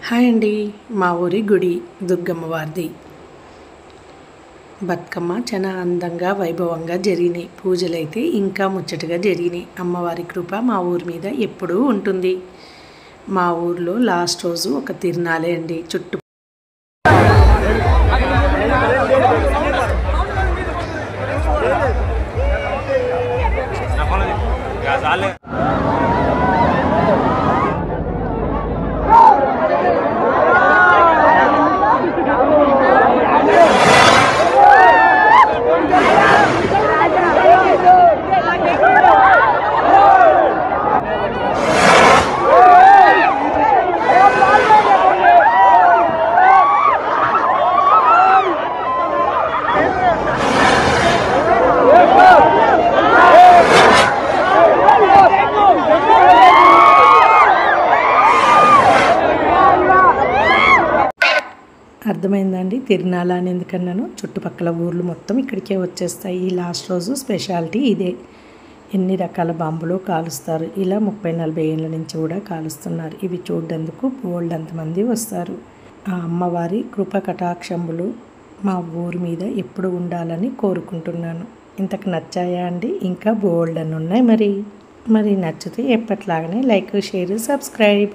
Hi అండి. మా ఊరి గుడి దుర్గమ్మ వారిది. బతుకమ్మ చాలా అందంగా వైభవంగా జరిగినాయి. పూజలైతే ఇంకా ముచ్చటగా జరిగినాయి. అమ్మవారి కృప మా ఊరి మీద ఎప్పుడూ ఉంటుంది. మా ఊర్లో లాస్ట్ రోజు ఒక తిరునాళే అండి. చుట్టూ అర్థమైందండి. తిరునాళ అని ఎందుకన్నాను, చుట్టుపక్కల ఊర్లు మొత్తం ఇక్కడికే వచ్చేస్తాయి. ఈ లాస్ట్ రోజు స్పెషాలిటీ ఇదే. ఎన్ని రకాల బాంబులు కాలుస్తారు. ఇలా 30-40 ఏళ్ళ నుంచి కూడా కాలుస్తున్నారు. ఇవి చూడ్డందుకు బోల్డంతమంది వస్తారు. ఆ అమ్మవారి కృప కటాక్షములు మా ఊరి మీద ఎప్పుడు ఉండాలని కోరుకుంటున్నాను. ఇంతకు నచ్చాయా అండి? ఇంకా బోల్డ్ అని ఉన్నాయి. మరి నచ్చితే ఎప్పట్లాగానే లైక్, షేర్, సబ్స్క్రైబ్.